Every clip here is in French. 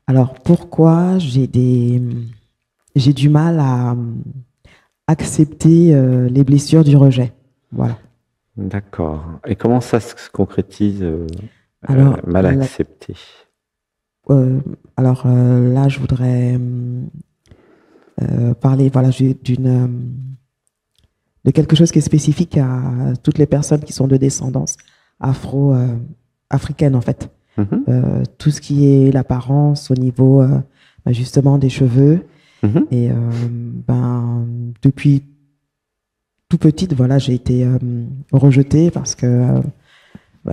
Alors, pourquoi j'ai du mal à accepter les blessures du rejet? Voilà. D'accord. Et comment ça se concrétise, Alors, mal accepté? euh, là, je voudrais parler voilà, de quelque chose qui est spécifique à toutes les personnes qui sont de descendance africaine, en fait. Mhm, Tout ce qui est l'apparence au niveau justement des cheveux. mhm, Et depuis tout petite, voilà, j'ai été rejetée parce que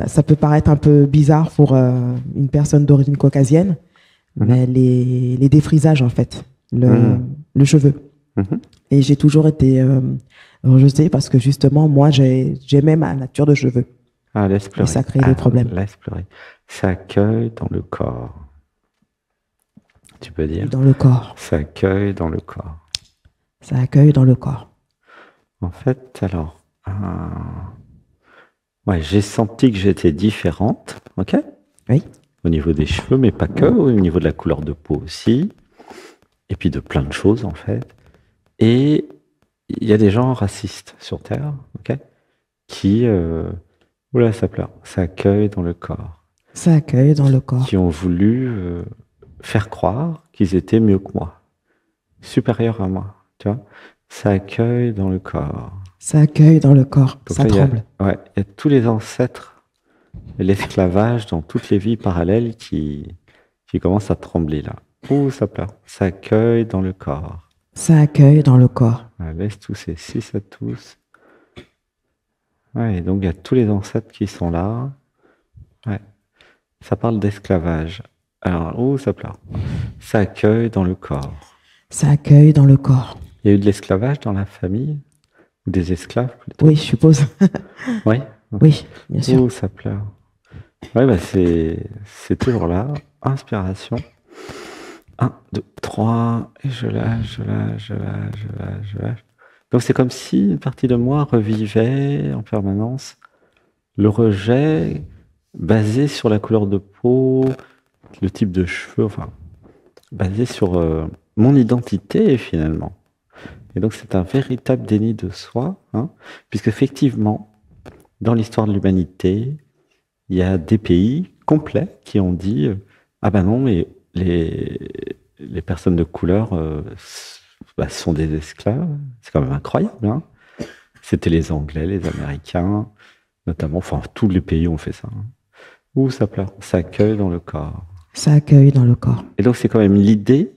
ça peut paraître un peu bizarre pour une personne d'origine caucasienne, mhm, mais les défrisages, en fait, mhm, le cheveu. mhm. Et j'ai toujours été rejetée parce que justement, moi, j'aimais ma nature de cheveux. Ah, laisse Et pleurer. ça crée des Ah, problèmes. laisse pleurer. Ça accueille dans le corps. Tu peux Et dire? dans le corps. Ça accueille dans le corps. Ça accueille dans le corps. En fait, alors, ouais, j'ai senti que j'étais différente, ok? Oui. Au niveau des cheveux, mais pas que, au niveau de la couleur de peau aussi, et puis de plein de choses en fait. Et il y a des gens racistes sur Terre, ok? Qui, oula, ça pleure, ça accueille dans le corps, Ça accueille dans le qui corps. ont voulu faire croire qu'ils étaient mieux que moi, supérieurs à moi, tu vois? Ça accueille dans le corps. Ça accueille dans le corps. Donc Ça là, tremble. ouais, il y a tous les ancêtres de l'esclavage dans toutes les vies parallèles qui commencent à trembler là. Ouh, ça pleure. Ça accueille dans le corps. Ça accueille dans le corps. Ouais, laisse tousser. Si ça tousse. Ouais, et donc il y a tous les ancêtres qui sont là. Ouais, ça parle d'esclavage. Alors, ouh, ça pleure. Ça accueille dans le corps. Ça accueille dans le corps. Il y a eu de l'esclavage dans la famille? Ou des esclaves Oui, plutôt? je suppose. Oui, ok. Oui, bien sûr. Ouh, ça pleure. Ouais, bah c'est toujours là. Inspiration. Un, 2, 3, et je lâche, je lâche, je lâche, je lâche, je lâche. Donc c'est comme si une partie de moi revivait en permanence le rejet basé sur la couleur de peau, le type de cheveux, enfin, basé sur mon identité finalement. Et donc c'est un véritable déni de soi, hein, puisque effectivement, dans l'histoire de l'humanité, il y a des pays complets qui ont dit ah ben non, mais les personnes de couleur bah, sont des esclaves. C'est quand même incroyable, hein. C'était les Anglais, les Américains, notamment, enfin tous les pays ont fait ça, hein. Ouh, ça pleure, ça accueille dans le corps. Ça accueille dans le corps. Et donc c'est quand même l'idée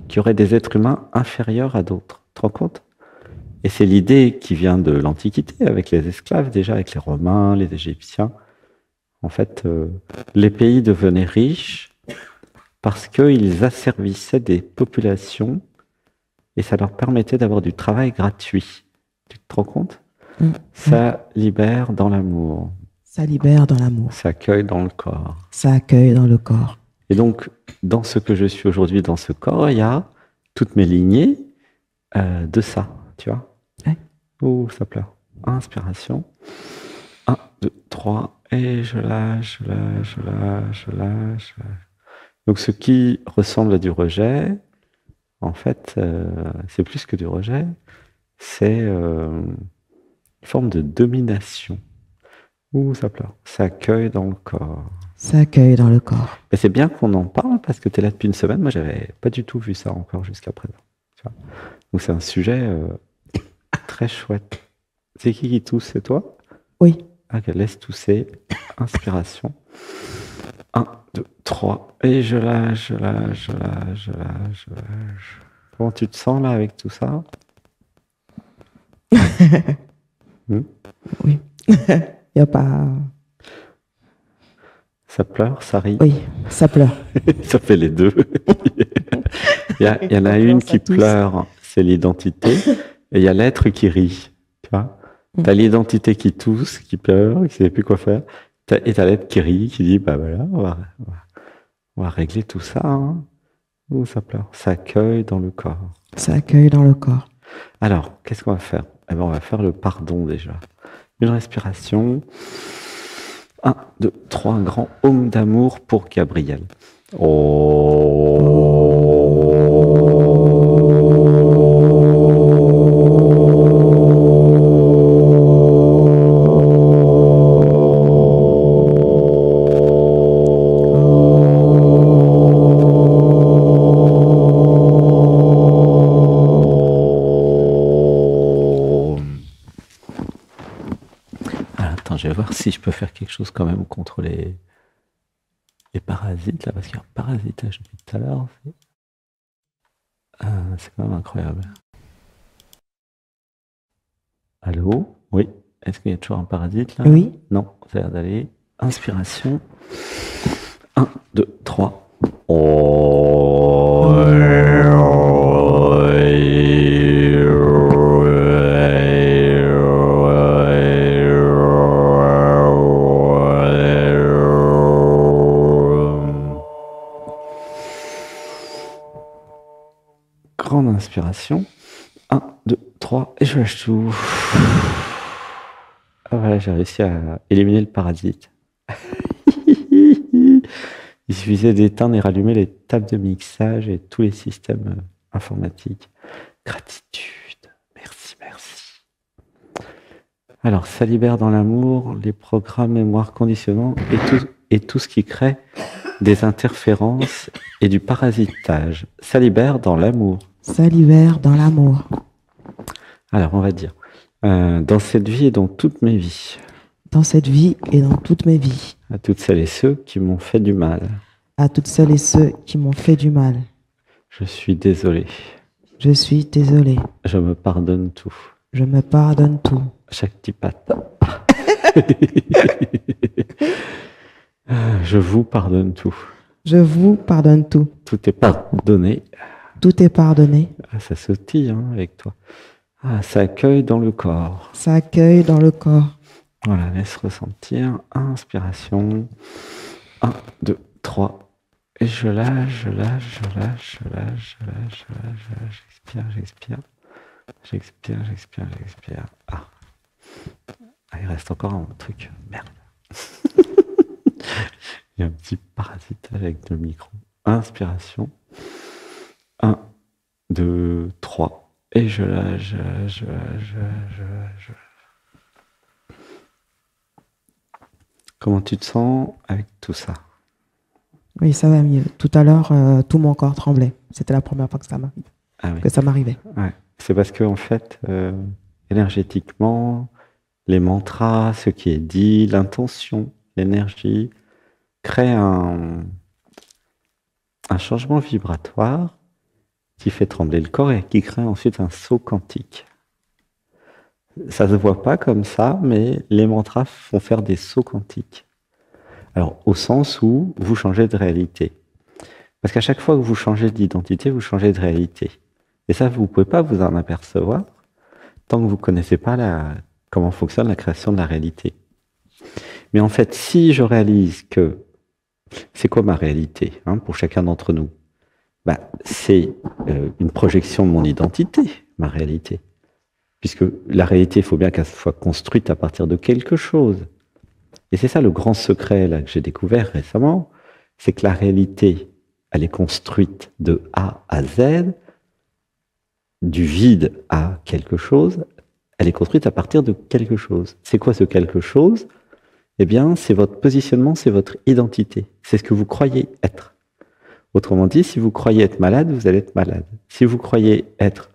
qu'il y aurait des êtres humains inférieurs à d'autres. Tu te rends compte? Et c'est l'idée qui vient de l'Antiquité, avec les esclaves déjà, avec les Romains, les Égyptiens. En fait, les pays devenaient riches parce qu'ils asservissaient des populations et ça leur permettait d'avoir du travail gratuit. Tu te rends compte? Mm, mm. Ça libère dans l'amour, Ça libère dans l'amour. ça accueille dans le corps. Ça accueille dans le corps. Et donc, dans ce que je suis aujourd'hui, dans ce corps, il y a toutes mes lignées de ça, tu vois? Ouais. Ouh, ça pleure. Inspiration. Un, 2, 3, et je lâche, je lâche, je lâche, je lâche, je lâche. Donc, ce qui ressemble à du rejet, en fait, c'est plus que du rejet, c'est une forme de domination. Ouh, ça pleure. Ça accueille dans le corps. Ça accueille dans le corps. Et c'est bien qu'on en parle parce que tu es là depuis une semaine. Moi, j'avais pas du tout vu ça encore jusqu'à présent. Tu vois. Donc, c'est un sujet très chouette. C'est qui tousse? C'est toi? Oui. Ok, laisse tousser. Inspiration. Un, 2, 3. Et je lâche, je lâche, je lâche, je lâche, je lâche. Comment tu te sens là avec tout ça? Hmm. Oui. Il n'y a pas. Ça pleure, ça rit. Oui, ça pleure. Ça fait les deux. Il y en a Ça une pleure, ça qui tousse. pleure, c'est l'identité. Et il y a l'être qui rit. Tu vois? Mm. Tu as l'identité qui tousse, qui pleure, qui ne sait plus quoi faire. Et tu as l'être qui rit, qui dit bah voilà, on va régler tout ça, hein. Ouh, ça pleure. Ça accueille dans le corps. Ça accueille dans le corps. Alors, qu'est-ce qu'on va faire? Eh ben, on va faire le pardon déjà. Une respiration. Un, deux, trois, un grand home d'amour pour Gabriel. Oh. si je peux faire quelque chose quand même contre les parasites, là, parce qu'il y a un parasitage depuis tout à l'heure. C'est quand même incroyable. Allô? Oui. Est-ce qu'il y a toujours un parasite là? Oui. Non, ça a l'air d'aller. Inspiration. 1, 2, 3. Oh. Grande inspiration. 1, 2, 3, et je lâche tout. Ah voilà, j'ai réussi à éliminer le parasite. Il suffisait d'éteindre et rallumer les tables de mixage et tous les systèmes informatiques. Gratitude. Merci, merci. Alors, ça libère dans l'amour les programmes, mémoire, conditionnement et tout ce qui crée des interférences et du parasitage. Ça libère dans l'amour. Ça libère dans l'amour. Alors, on va dire, dans cette vie et dans toutes mes vies. Dans cette vie et dans toutes mes vies. À toutes celles et ceux qui m'ont fait du mal. À toutes celles et ceux qui m'ont fait du mal. Je suis désolé. Je suis désolé. Je me pardonne tout. Je me pardonne tout. Chaque petit patte. Je vous pardonne tout. Je vous pardonne tout. Tout est pardonné. Tout est pardonné. Ah, ça sautille avec toi. Ah, ça accueille dans le corps. Ça accueille dans le corps. Voilà, laisse ressentir. Inspiration. 1, 2, 3. Et je lâche, je lâche, je lâche, je lâche, je lâche, je lâche, je lâche. J'expire, j'expire. J'expire, j'expire, j'expire. Ah, il reste encore un truc. Merde. Il y a un petit parasitage avec le micro. Inspiration. 1, 2, 3. Et je lâche, je lâche, je lâche, je lâche, je lâche, je lâche. Comment tu te sens avec tout ça? Oui, ça va mieux. Tout à l'heure, tout mon corps tremblait. C'était la première fois que ça m'arrivait. Ouais. C'est parce que, en fait, énergétiquement, les mantras, ce qui est dit, l'intention, l'énergie, crée un changement vibratoire qui fait trembler le corps et qui crée ensuite un saut quantique. Ça ne se voit pas comme ça, mais les mantras font faire des sauts quantiques. Alors, au sens où vous changez de réalité. Parce qu'à chaque fois que vous changez d'identité, vous changez de réalité. Et ça, vous ne pouvez pas vous en apercevoir tant que vous ne connaissez pas comment fonctionne la création de la réalité. Mais en fait, si je réalise que c'est quoi ma réalité pour chacun d'entre nous, c'est une projection de mon identité, ma réalité. Puisque la réalité, il faut bien qu'elle soit construite à partir de quelque chose. Et c'est ça le grand secret là, que j'ai découvert récemment, c'est que la réalité, elle est construite de A à Z, du vide à quelque chose, elle est construite à partir de quelque chose. C'est quoi ce quelque chose? Eh bien, c'est votre positionnement, c'est votre identité. C'est ce que vous croyez être. Autrement dit, si vous croyez être malade, vous allez être malade. Si vous croyez être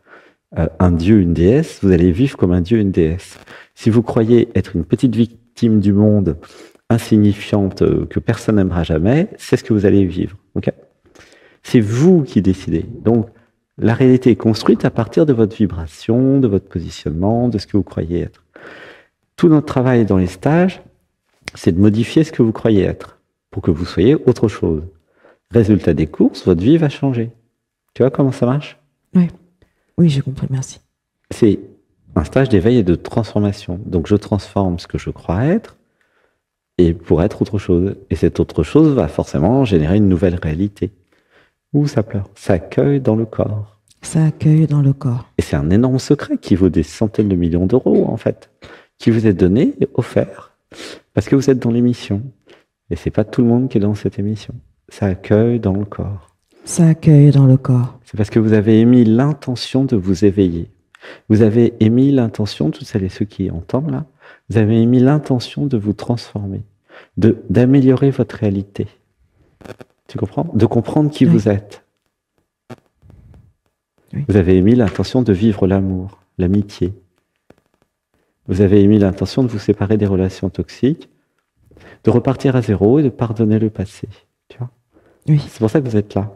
un dieu, une déesse, vous allez vivre comme un dieu, une déesse. Si vous croyez être une petite victime du monde, insignifiante, que personne n'aimera jamais, c'est ce que vous allez vivre. Okay? C'est vous qui décidez. Donc, la réalité est construite à partir de votre vibration, de votre positionnement, de ce que vous croyez être. Tout notre travail dans les stages, c'est de modifier ce que vous croyez être, pour que vous soyez autre chose. Résultat des courses, votre vie va changer. Tu vois comment ça marche? Oui, j'ai compris, merci. C'est un stage d'éveil et de transformation. Donc je transforme ce que je crois être et pour être autre chose. Et cette autre chose va forcément générer une nouvelle réalité. Où ça pleure? Ça accueille dans le corps. Ça accueille dans le corps. Et c'est un énorme secret qui vaut des centaines de millions d'euros, en fait, qui vous est donné et offert. Parce que vous êtes dans l'émission. Et c'est pas tout le monde qui est dans cette émission. Ça accueille dans le corps. Ça accueille dans le corps. C'est parce que vous avez émis l'intention de vous éveiller. Vous avez émis l'intention, toutes celles et ceux qui entendent là, vous avez émis l'intention de vous transformer, d'améliorer votre réalité. Tu comprends? De comprendre qui vous êtes. Oui. Vous avez émis l'intention de vivre l'amour, l'amitié. Vous avez émis l'intention de vous séparer des relations toxiques De repartir à zéro et de pardonner le passé. Tu vois? Oui. C'est pour ça que vous êtes là.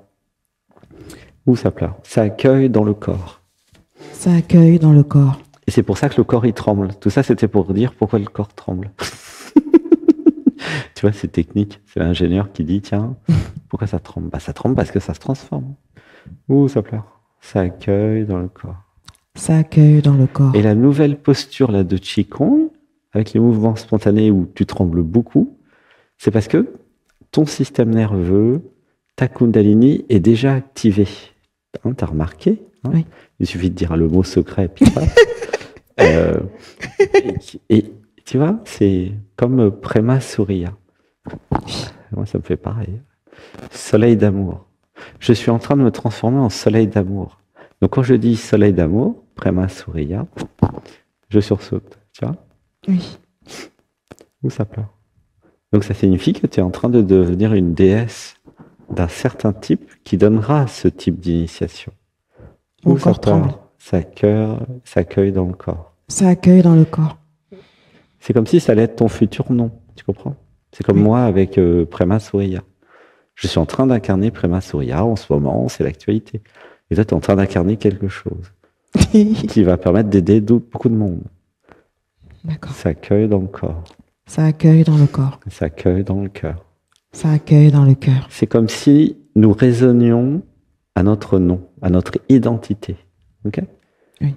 Où ça pleure? Ça accueille dans le corps. Ça accueille dans le corps. Et c'est pour ça que le corps, il tremble. Tout ça, c'était pour dire pourquoi le corps tremble. Tu vois, c'est technique. C'est l'ingénieur qui dit, tiens, pourquoi ça tremble? Bah, ça tremble parce que ça se transforme. Ouh, ça pleure. Ça accueille dans le corps. Ça accueille dans le corps. Et la nouvelle posture là de Qigong, avec les mouvements spontanés où tu trembles beaucoup, c'est parce que ton système nerveux, ta Kundalini est déjà activé. Hein, t'as remarqué? Hein? Oui. Il suffit de dire le mot secret, puis voilà. Et tu vois, c'est comme Prema Surya. Moi, ça me fait pareil. Soleil d'amour. Je suis en train de me transformer en soleil d'amour. Donc, quand je dis soleil d'amour, Prema Surya, je sursaute. Tu vois? Oui. Où ça pleure? Donc, ça signifie que tu es en train de devenir une déesse d'un certain type qui donnera ce type d'initiation. Mon corps tremble. Ça accueille dans le corps. Ça accueille dans le corps. C'est comme si ça allait être ton futur nom, tu comprends? C'est comme moi avec Prema Surya. Je suis en train d'incarner Prema Surya en ce moment, c'est l'actualité. Et toi, tu es en train d'incarner quelque chose qui va permettre d'aider beaucoup de monde. D'accord. Ça accueille dans le corps. Ça accueille dans le corps. Ça accueille dans le cœur. Ça accueille dans le cœur. C'est comme si nous résonnions à notre nom, à notre identité. Ok? Oui.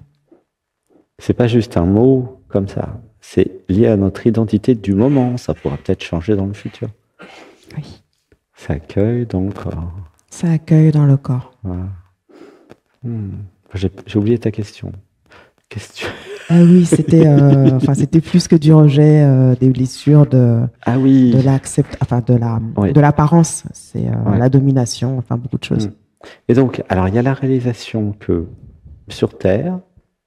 C'est pas juste un mot comme ça. C'est lié à notre identité du moment. Ça pourra peut-être changer dans le futur. Oui. Ça accueille dans le corps. Ça accueille dans le corps. Voilà. J'ai oublié ta question. Ah oui, c'était plus que du rejet des blessures, Ah oui. de l'apparence. C'est la domination, enfin beaucoup de choses. Et donc, alors il y a la réalisation que sur Terre,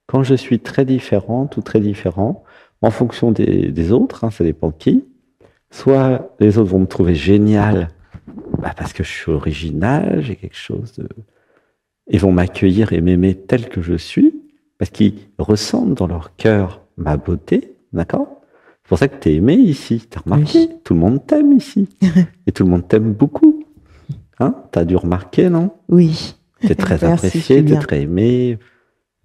quand je suis très différente ou très différent, en fonction des autres, hein, ça dépend qui, soit les autres vont me trouver génial, parce que je suis original, j'ai quelque chose de... Ils vont m'accueillir et m'aimer tel que je suis, parce qu'ils ressentent dans leur cœur ma beauté, d'accord? C'est pour ça que tu es aimé ici, tu as remarqué, oui. Tout le monde t'aime ici, et tout le monde t'aime beaucoup. Hein? Tu as dû remarquer, non? Oui. Tu es très apprécié, tu es très aimé.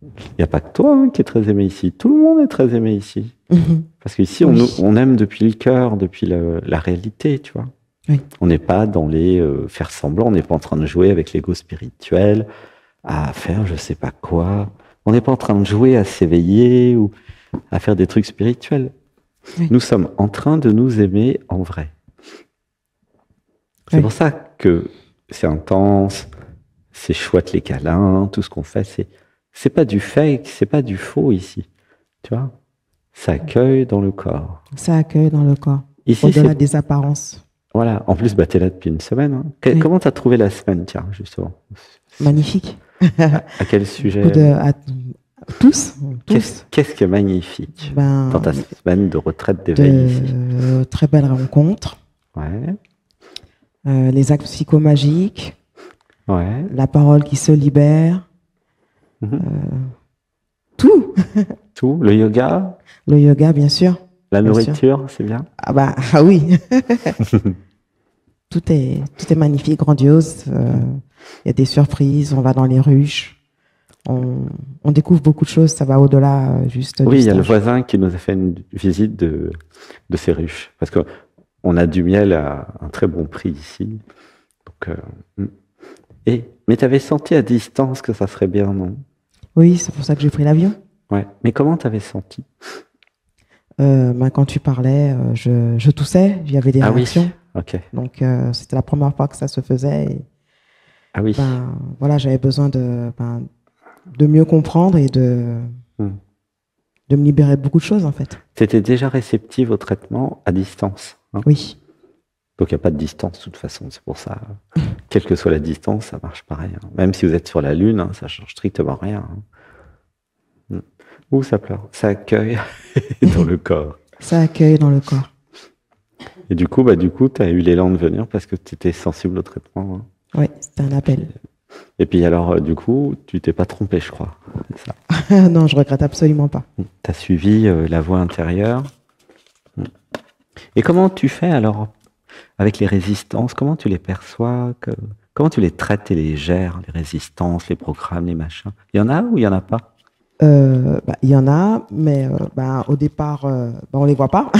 Il n'y a pas que toi hein, qui est très aimé ici, tout le monde est très aimé ici. Parce qu'ici, on aime depuis le cœur, depuis la réalité, tu vois. Oui. On n'est pas dans les faire semblant, on n'est pas en train de jouer avec l'ego spirituel, à faire je sais pas quoi. On n'est pas en train de jouer à s'éveiller ou à faire des trucs spirituels. Oui. Nous sommes en train de nous aimer en vrai. C'est pour ça que c'est intense, c'est chouette les câlins, tout ce qu'on fait, c'est pas du fake, c'est pas du faux ici. Tu vois? Ça accueille dans le corps. Ça accueille dans le corps. Ici, au-delà des apparences. Voilà. En plus, tu es là depuis une semaine. Hein. Oui. Comment tu as trouvé la semaine, tiens, justement? Magnifique. À quel sujet? Tous. Qu'est-ce qui est magnifique dans ta semaine de retraite d'éveil ici? Très belles rencontres. Ouais. Les actes psychomagiques. Ouais. La parole qui se libère. Tout. Tout. Le yoga? Le yoga, bien sûr. La nourriture, c'est bien? Ah oui. Tout est magnifique, grandiose. Il y a des surprises, on va dans les ruches. On découvre beaucoup de choses, ça va au-delà juste Oui, du il y a le stage. voisin qui nous a fait une visite de ces ruches. Parce qu'on a du miel à un très bon prix ici. Donc, mais tu avais senti à distance que ça serait bien, non? Oui, c'est pour ça que j'ai pris l'avion. Ouais. Mais comment tu avais senti? Quand tu parlais, je toussais, il y avait des réactions. Oui. Okay. Donc, c'était la première fois que ça se faisait. Et, ah oui. Voilà, j'avais besoin de mieux comprendre et de me libérer de beaucoup de choses, en fait. Tu étais déjà réceptive au traitement à distance, hein? Oui. Donc, il n'y a pas de distance, de toute façon. C'est pour ça, quelle que soit la distance, ça marche pareil. Hein. Même si vous êtes sur la Lune, hein, ça ne change strictement rien. Hein. Ouh, ça pleure. Ça accueille dans le corps. Ça accueille dans le corps. Et du coup, tu as eu l'élan de venir parce que tu étais sensible au traitement. Hein. Oui, c'était un appel. Et puis alors, du coup, tu t'es pas trompé, je crois. C'est ça. Non, je regrette absolument pas. Tu as suivi la voix intérieure. Et comment tu fais alors avec les résistances? Comment tu les perçois? Comment tu les traites et les gères, les résistances, les programmes, les machins? Il y en a ou il y en a pas? Il y en a, mais au départ, on les voit pas.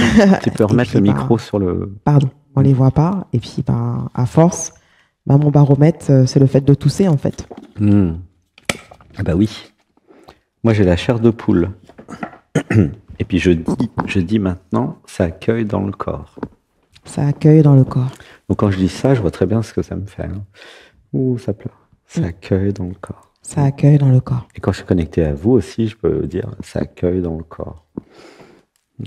Tu peux Et remettre le puis, micro sur le... pardon, on les voit pas. Et puis, à force, mon baromètre, c'est le fait de tousser, en fait. Hmm. Ah bah oui. Moi, j'ai la chair de poule. Et puis je dis maintenant, ça accueille dans le corps. Ça accueille dans le corps. Donc quand je dis ça, je vois très bien ce que ça me fait. Hein. Ouh, ça pleure. Ça accueille dans le corps. Ça accueille dans le corps. Et quand je suis connecté à vous aussi, je peux dire, ça accueille dans le corps.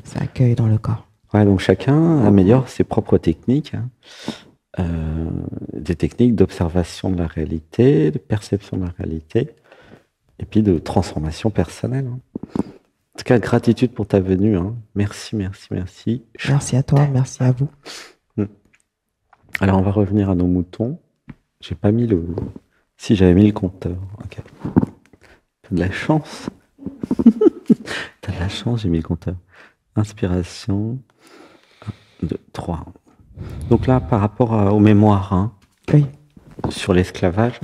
Ça accueille dans le corps. Ouais, donc chacun améliore ses propres techniques. Hein. Des techniques d'observation de la réalité, de perception de la réalité, et puis de transformation personnelle. Hein. En tout cas, gratitude pour ta venue. Hein. Merci, merci, merci. Merci à toi, merci à vous. Alors, on va revenir à nos moutons. J'ai pas mis le... Si, j'avais mis le compteur. Ok. T'as de la chance. T'as de la chance, j'ai mis le compteur. Inspiration. 1, 2, 3. Donc là, par rapport aux mémoires, hein, Oui. sur l'esclavage,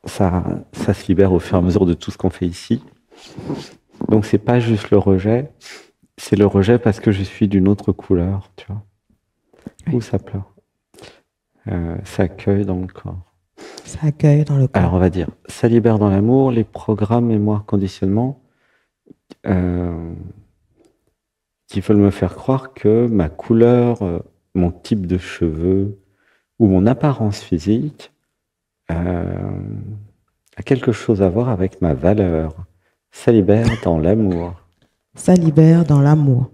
ça se libère au fur et à mesure de tout ce qu'on fait ici. Donc c'est pas juste le rejet, c'est le rejet parce que je suis d'une autre couleur, tu vois. Oui. Où ça pleure. Ça accueille dans le corps. Ça accueille dans le corps. Alors on va dire, ça libère dans l'amour les programmes, mémoire, conditionnement qui veulent me faire croire que ma couleur, mon type de cheveux ou mon apparence physique a quelque chose à voir avec ma valeur. Ça libère dans l'amour. Ça libère dans l'amour.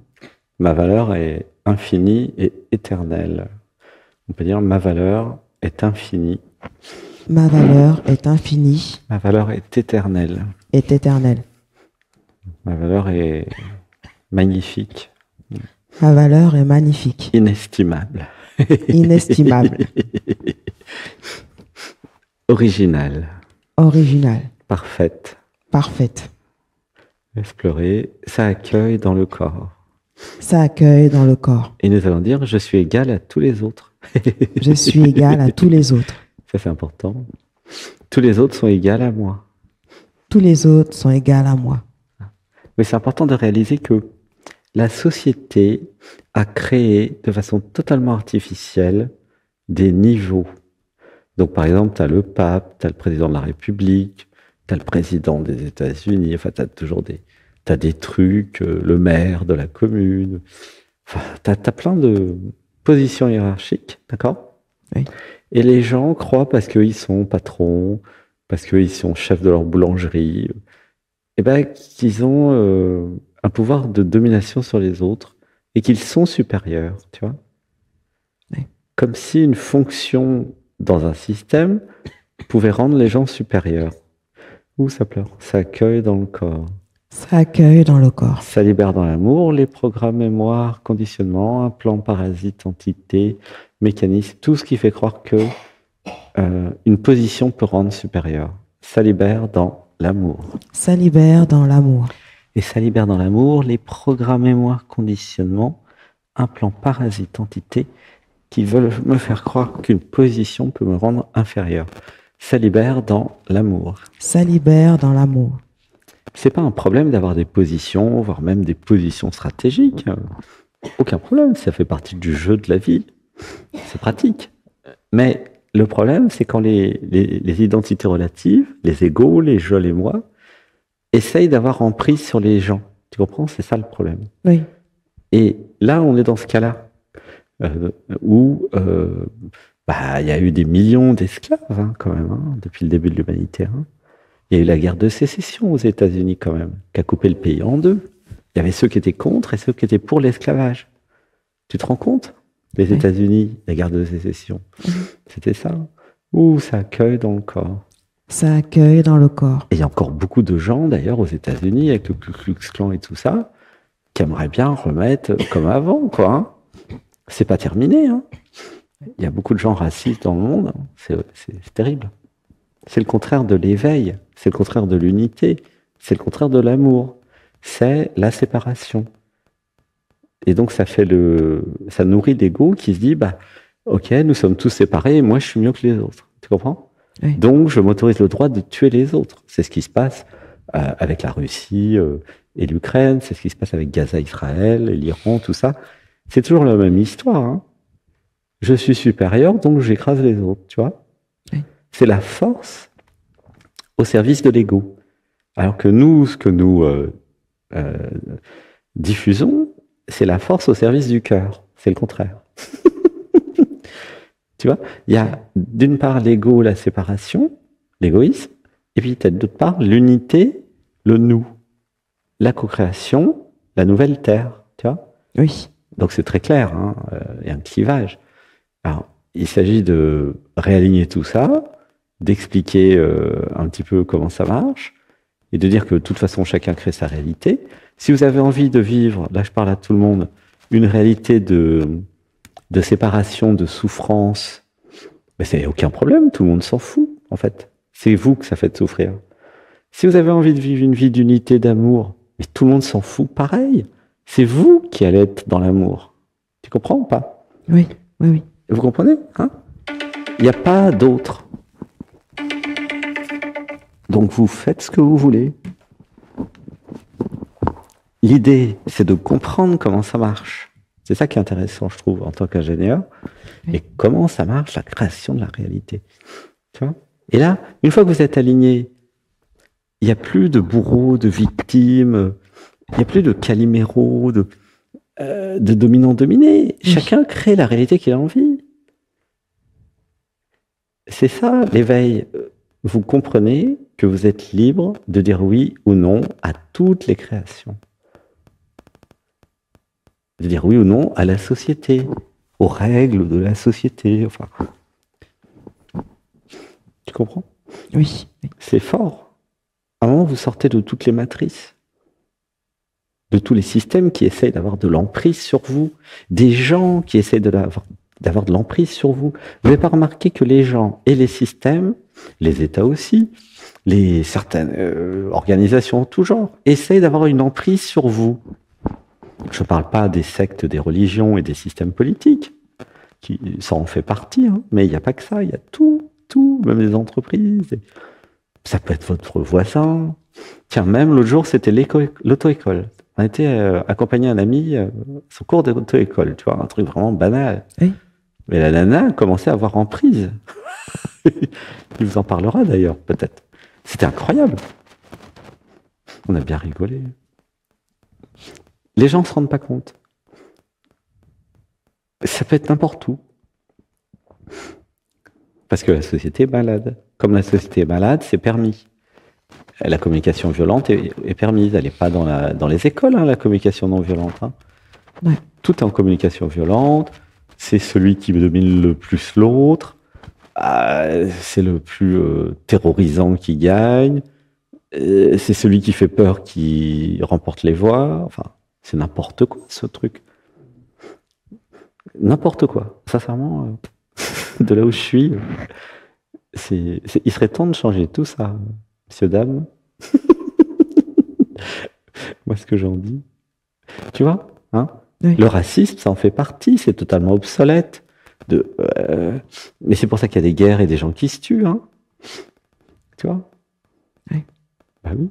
Ma valeur est infinie et éternelle. On peut dire ma valeur est infinie. Ma valeur est infinie. Ma valeur est éternelle. Est éternelle. Ma valeur est magnifique. Ma valeur est magnifique. Inestimable. Inestimable. Originale. Originale. Parfaite. Parfaite. Laisse pleurer. Ça accueille dans le corps. Ça accueille dans le corps. Et nous allons dire, je suis égal à tous les autres. Je suis égal à tous les autres. Ça, c'est important. Tous les autres sont égaux à moi. Tous les autres sont égaux à moi. Mais c'est important de réaliser que la société a créé de façon totalement artificielle des niveaux. Donc, par exemple, tu as le pape, tu as le président de la République, tu as le président des États-Unis, enfin, tu as toujours t'as des trucs, le maire de la commune. Enfin, tu as plein de positions hiérarchiques, d'accord? Oui. Et les gens croient parce qu'ils sont patrons, parce qu'ils sont chefs de leur boulangerie, eh ben, qu'ils ont un pouvoir de domination sur les autres et qu'ils sont supérieurs, tu vois. Oui. Comme si une fonction dans un système pouvait rendre les gens supérieurs. Ouh, ça pleure. Ça accueille dans le corps. Ça accueille dans le corps. Ça libère dans l'amour les programmes, mémoire, conditionnement, implants, parasites, entités, mécanismes, tout ce qui fait croire que une position peut rendre supérieur. Ça libère dans l'amour. Ça libère dans l'amour. Et ça libère dans l'amour les programmes, mémoire, conditionnement, implants, parasites, entités qui veulent me faire croire qu'une position peut me rendre inférieur. Ça libère dans l'amour. Ça libère dans l'amour. C'est pas un problème d'avoir des positions, voire même des positions stratégiques. Aucun problème, ça fait partie du jeu de la vie. C'est pratique. Mais le problème, c'est quand les identités relatives, les égos, les je, les moi, essayent d'avoir emprise sur les gens. Tu comprends? C'est ça le problème. Oui. Et là, on est dans ce cas-là, où il y a eu des millions d'esclaves, hein, quand même, hein, depuis le début de l'humanité. Hein. Il y a eu la guerre de sécession aux États-Unis, quand même, qui a coupé le pays en deux. Il y avait ceux qui étaient contre et ceux qui étaient pour l'esclavage. Tu te rends compte? Les États-Unis, la guerre de sécession, c'était ça. Ouh, ça accueille dans le corps. Ça accueille dans le corps. Et il y a encore beaucoup de gens, d'ailleurs, aux États-Unis, avec le Ku Klux Klan et tout ça, qui aimeraient bien remettre comme avant, quoi. Hein. C'est pas terminé. Hein. Il y a beaucoup de gens racistes dans le monde. Hein. C'est terrible. C'est le contraire de l'éveil. C'est le contraire de l'unité. C'est le contraire de l'amour. C'est la séparation. Et donc, ça nourrit l'ego qui se dit, bah, ok, nous sommes tous séparés et moi, je suis mieux que les autres. Tu comprends? Oui. Donc, je m'autorise le droit de tuer les autres. C'est ce qui se passe avec la Russie et l'Ukraine, c'est ce qui se passe avec Gaza, Israël, et l'Iran, tout ça. C'est toujours la même histoire. Hein. Je suis supérieur, donc j'écrase les autres, tu vois. Oui. C'est la force au service de l'ego. Alors que nous, ce que nous diffusons, c'est la force au service du cœur. C'est le contraire. Tu vois, il y a d'une part l'ego, la séparation, l'égoïsme, et puis d'autre part l'unité, le nous, la co-création, la nouvelle terre. Tu vois? Oui. Donc c'est très clair, hein, il y a un clivage. Alors, il s'agit de réaligner tout ça, d'expliquer un petit peu comment ça marche, et de dire que de toute façon, chacun crée sa réalité. Si vous avez envie de vivre, là je parle à tout le monde, une réalité de séparation, de souffrance, mais c'est aucun problème, tout le monde s'en fout, en fait. C'est vous que ça fait souffrir. Si vous avez envie de vivre une vie d'unité, d'amour, mais tout le monde s'en fout pareil. C'est vous qui allez être dans l'amour. Tu comprends ou pas? Oui, oui, oui. Vous comprenez, hein? Il n'y a pas d'autre. Donc vous faites ce que vous voulez. L'idée, c'est de comprendre comment ça marche. C'est ça qui est intéressant, je trouve, en tant qu'ingénieur. Oui. Et comment ça marche, la création de la réalité. Tu vois? Et là, une fois que vous êtes aligné, il n'y a plus de bourreaux, de victimes, il n'y a plus de caliméros, de dominants-dominés. Oui. Chacun crée la réalité qu'il a envie. C'est ça, l'éveil. Vous comprenez que vous êtes libre de dire oui ou non à toutes les créations. De dire oui ou non à la société, aux règles de la société. Enfin, tu comprends? Oui. Oui. C'est fort. À un moment, vous sortez de toutes les matrices, de tous les systèmes qui essayent d'avoir de l'emprise sur vous, des gens qui essayent d'avoir de l'emprise sur vous. Vous n'avez pas remarqué que les gens et les systèmes, les États aussi, certaines organisations en tout genre, essayent d'avoir une emprise sur vous. Je ne parle pas des sectes, des religions et des systèmes politiques, ça en fait partie, hein, mais il n'y a pas que ça, il y a tout, même les entreprises. Ça peut être votre voisin. Tiens, même l'autre jour, c'était l'auto-école. On a été accompagné un ami son cours d'auto-école, tu vois, un truc vraiment banal. Oui. Mais la nana commençait à avoir emprise. Il vous en parlera d'ailleurs, peut-être. C'était incroyable. On a bien rigolé. Les gens ne se rendent pas compte. Ça peut être n'importe où. Parce que la société est malade. Comme la société est malade, c'est permis. La communication violente est permise. Elle n'est pas dans les écoles, hein, la communication non violente. Hein. Ouais. Tout est en communication violente. C'est celui qui domine le plus l'autre. C'est le plus terrorisant qui gagne. C'est celui qui fait peur qui remporte les voix. Enfin, c'est n'importe quoi, ce truc. N'importe quoi. Sincèrement, de là où je suis, il serait temps de changer tout ça, messieurs, dames. Moi, ce que j'en dis. Tu vois, hein? Oui. Le racisme, ça en fait partie. C'est totalement obsolète. Mais c'est pour ça qu'il y a des guerres et des gens qui se tuent. Hein? Tu vois? Oui. Bah oui,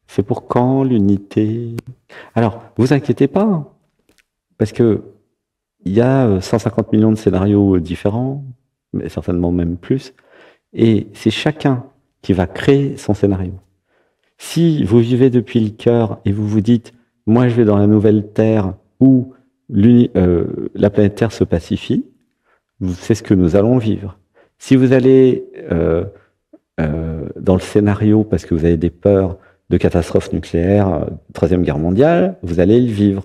c'est pour quand l'unité? Alors, vous inquiétez pas, hein, parce que il y a 150 millions de scénarios différents, mais certainement même plus, et c'est chacun qui va créer son scénario. Si vous vivez depuis le cœur et vous vous dites, moi je vais dans la nouvelle Terre où la planète Terre se pacifie, c'est ce que nous allons vivre. Si vous allez dans le scénario parce que vous avez des peurs de catastrophe nucléaire, Troisième Guerre mondiale, vous allez le vivre.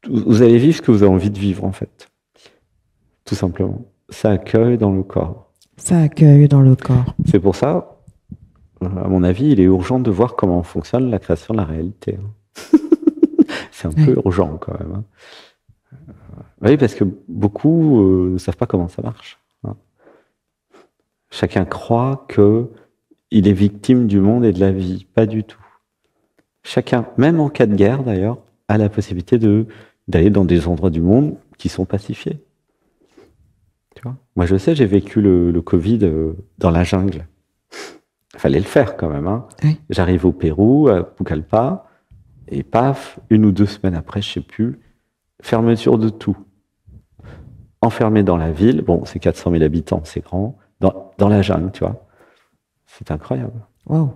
Vous allez vivre ce que vous avez envie de vivre, en fait. Tout simplement. Ça accueille dans le corps. Ça accueille dans le corps. C'est pour ça, à mon avis, il est urgent de voir comment fonctionne la création de la réalité. C'est un peu urgent, quand même. Oui, parce que beaucoup ne savent pas comment ça marche. Chacun croit qu'il est victime du monde et de la vie. Pas du tout. chacun, même en cas de guerre d'ailleurs, a la possibilité d'aller dans des endroits du monde qui sont pacifiés. Tu vois, moi je sais, j'ai vécu le Covid dans la jungle. Il fallait le faire quand même. Hein. Oui. J'arrive au Pérou, à Pucallpa, et paf, 1 ou 2 semaines après, je sais plus, fermeture de tout. Enfermé dans la ville, bon, c'est 400 000 habitants, c'est grand, dans la jungle, tu vois. C'est incroyable. Wow.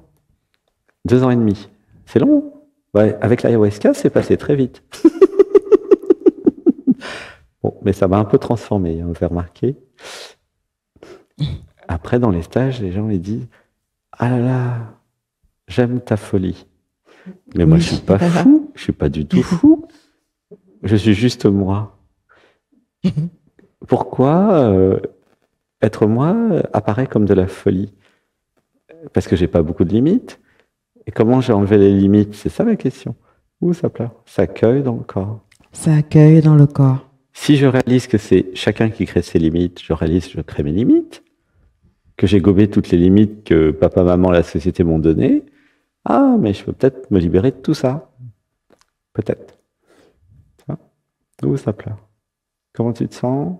2 ans et demi. C'est long. Ouais, avec l'ayahuasca, c'est passé très vite. Bon, mais ça m'a un peu transformé, hein, vous avez remarqué. Après, dans les stages, les gens ils disent « Ah là là, j'aime ta folie. » Mais moi, je suis pas fou, je suis pas du tout fou. Je suis juste moi. Pourquoi être moi apparaît comme de la folie? Parce que j'ai pas beaucoup de limites. Et comment j'ai enlevé les limites? C'est ça la question. Où ça pleure? Ça accueille dans le corps. Ça accueille dans le corps. Si je réalise que c'est chacun qui crée ses limites, je réalise que je crée mes limites, que j'ai gobé toutes les limites que papa, maman, la société m'ont données, ah, mais je peux peut-être me libérer de tout ça. Peut-être. Où ça pleure? Comment tu te sens?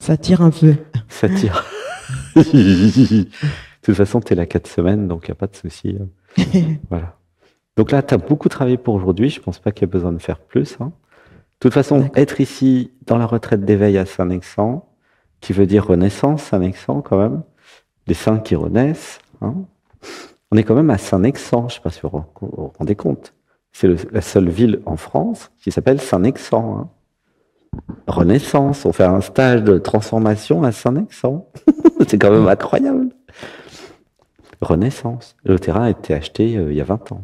Ça tire un peu. Ça tire. De toute façon, tu es là 4 semaines, donc il n'y a pas de souci. Voilà. Donc là, tu as beaucoup travaillé pour aujourd'hui. Je ne pense pas qu'il y ait besoin de faire plus. Hein. De toute façon, être ici dans la retraite d'éveil à Saint-Nexan, qui veut dire renaissance, Saint-Nexan quand même, les saints qui renaissent. Hein. On est quand même à Saint-Nexan, je ne sais pas si vous vous rendez compte. C'est la seule ville en France qui s'appelle Saint-Nexan. Hein. Renaissance, on fait un stage de transformation à Saint-Nexan. C'est quand même incroyable. Renaissance. Le terrain a été acheté il y a 20 ans.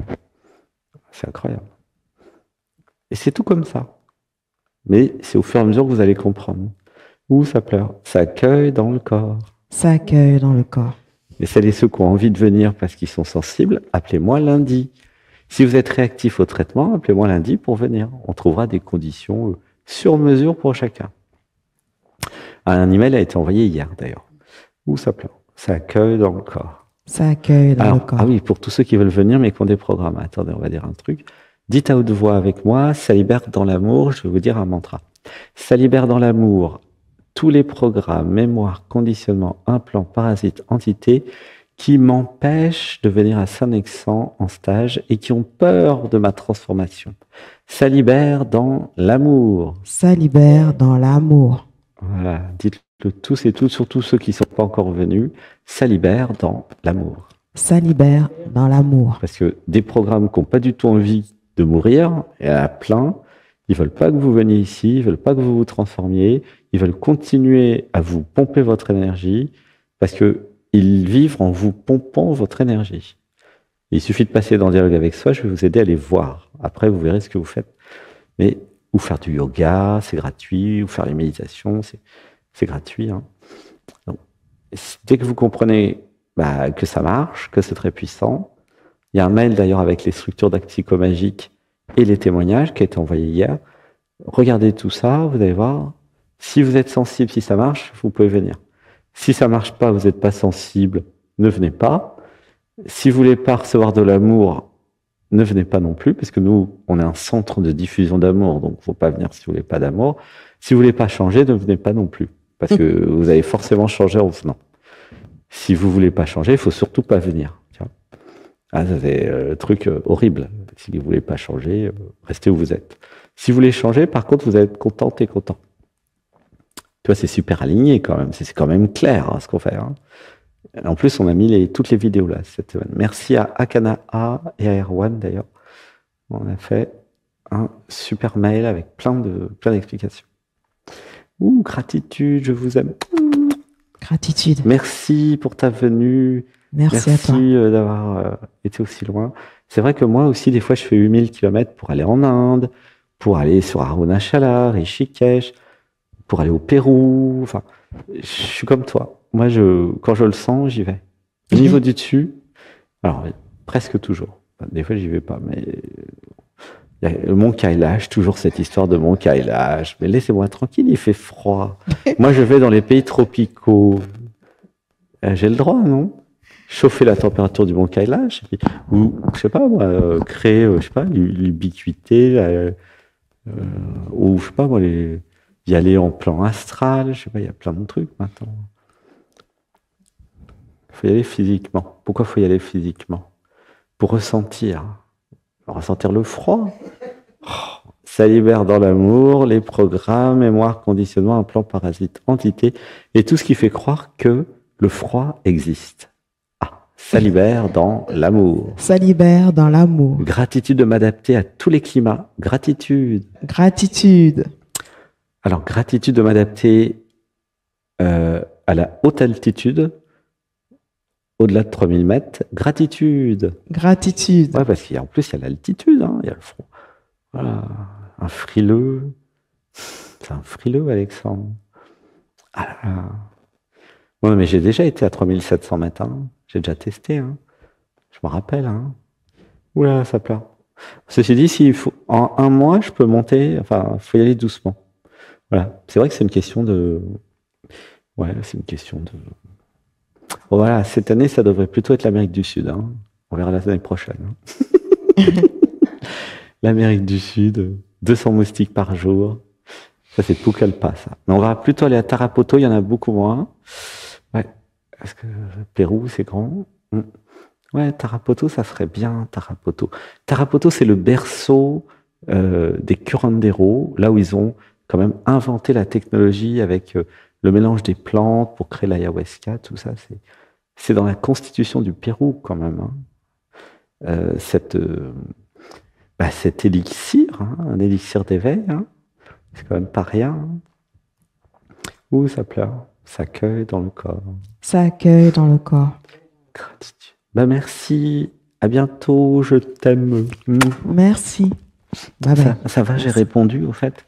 C'est incroyable. Et c'est tout comme ça. Mais c'est au fur et à mesure que vous allez comprendre. Où ça pleure? Ça accueille dans le corps. Ça accueille dans le corps. Et celles et ceux qui ont envie de venir parce qu'ils sont sensibles, appelez-moi lundi. Si vous êtes réactif au traitement, appelez-moi lundi pour venir. On trouvera des conditions sur mesure pour chacun. Un email a été envoyé hier d'ailleurs. Où ça pleure? Ça accueille dans le corps. Ça accueille dans le corps. Ah oui, pour tous ceux qui veulent venir mais qui ont des programmes. Attendez, on va dire un truc. Dites à haute voix avec moi, ça libère dans l'amour, je vais vous dire un mantra. Ça libère dans l'amour tous les programmes, mémoire, conditionnement, implants, parasites, entités qui m'empêchent de venir à Saint-Nexan en stage et qui ont peur de ma transformation. Ça libère dans l'amour. Ça libère dans l'amour. Voilà, dites-le tous et toutes, surtout ceux qui ne sont pas encore venus. Ça libère dans l'amour. Ça libère dans l'amour. Parce que des programmes qui n'ont pas du tout envie de mourir, et à plein, ils veulent pas que vous veniez ici, ils veulent pas que vous vous transformiez, ils veulent continuer à vous pomper votre énergie, parce que ils vivent en vous pompant votre énergie. Il suffit de passer dans le dialogue avec soi, je vais vous aider à les voir. Après, vous verrez ce que vous faites. Mais, ou faire du yoga, c'est gratuit, ou faire les méditations, c'est gratuit. Hein. Donc, dès que vous comprenez que ça marche, que c'est très puissant, il y a un mail d'ailleurs avec les structures d'actes psychomagiques et les témoignages qui a été envoyé hier. Regardez tout ça, vous allez voir. Si vous êtes sensible, si ça marche, vous pouvez venir. Si ça marche pas, vous n'êtes pas sensible, ne venez pas. Si vous voulez pas recevoir de l'amour, ne venez pas non plus, parce que nous, on est un centre de diffusion d'amour, donc faut pas venir si vous voulez pas d'amour. Si vous voulez pas changer, ne venez pas non plus, parce que vous allez forcément changer en venant. Si vous voulez pas changer, il faut surtout pas venir. Ah, ça c'est le truc horrible. Si vous voulez pas changer, restez où vous êtes. Si vous voulez changer, par contre, vous allez être contente et content. Tu vois, c'est super aligné quand même. C'est quand même clair hein, ce qu'on fait. Hein. En plus, on a mis toutes les vidéos là cette semaine. Merci à Akana A et à Erwan d'ailleurs. On a fait un super mail avec plein d'explications. Ouh, gratitude, je vous aime. Gratitude. Merci pour ta venue. Merci à toi. Merci d'avoir été aussi loin. C'est vrai que moi aussi, des fois, je fais 8000 km pour aller en Inde, pour aller sur Arunachala, Rishikesh, pour aller au Pérou. Enfin, je suis comme toi. Moi, quand je le sens, j'y vais. Au niveau du dessus, alors presque toujours. Des fois, j'y vais pas, mais il y a le Mont Kailash, toujours cette histoire de Mont Kailash. Mais laissez-moi tranquille, il fait froid. Moi, je vais dans les pays tropicaux. J'ai le droit, non? chauffer la température du Mont Kailash, ou, je sais pas, moi, créer, je sais pas, l'ubiquité, ou, je sais pas, moi, y aller en plan astral, je sais pas, il y a plein de trucs maintenant. Il faut y aller physiquement. Pourquoi il faut y aller physiquement? Pour ressentir le froid. Ça libère dans l'amour les programmes, mémoire, conditionnement, implant, parasite, entité, et tout ce qui fait croire que le froid existe. Ça libère dans l'amour. Ça libère dans l'amour. Gratitude de m'adapter à tous les climats. Gratitude. Gratitude. Alors, gratitude de m'adapter à la haute altitude, au-delà de 3000 mètres. Gratitude. Gratitude. Ouais, parce qu'en plus, il y a l'altitude, il y a le froid. Voilà. Un frileux. C'est un frileux, Alexandre. Ah là là. Ouais, mais j'ai déjà été à 3700 mètres. J'ai déjà testé. Je me rappelle. Oula, ça pleure. Ceci dit, s'il faut, en un mois, je peux monter. Enfin, il faut y aller doucement. Voilà. C'est vrai que c'est une question de. Ouais, c'est une question de. Bon, voilà, cette année, ça devrait plutôt être l'Amérique du Sud. On verra l'année prochaine. L'Amérique du Sud, 200 moustiques par jour. Ça, c'est Pucallpa, ça. Mais on va plutôt aller à Tarapoto, il y en a beaucoup moins. Ouais. Est-ce que Pérou, c'est grand? Ouais, Tarapoto, ça serait bien, Tarapoto. Tarapoto, c'est le berceau des curanderos, là où ils ont quand même inventé la technologie avec le mélange des plantes pour créer l'ayahuasca, tout ça. C'est dans la constitution du Pérou, quand même. Cet élixir, un élixir d'éveil, c'est quand même pas rien. Ouh, ça pleure. Ça accueille dans le corps. Ça accueille dans le corps. Gratitude. Merci. À bientôt. Je t'aime. Merci. Bye bye. Ça va, j'ai répondu, au fait?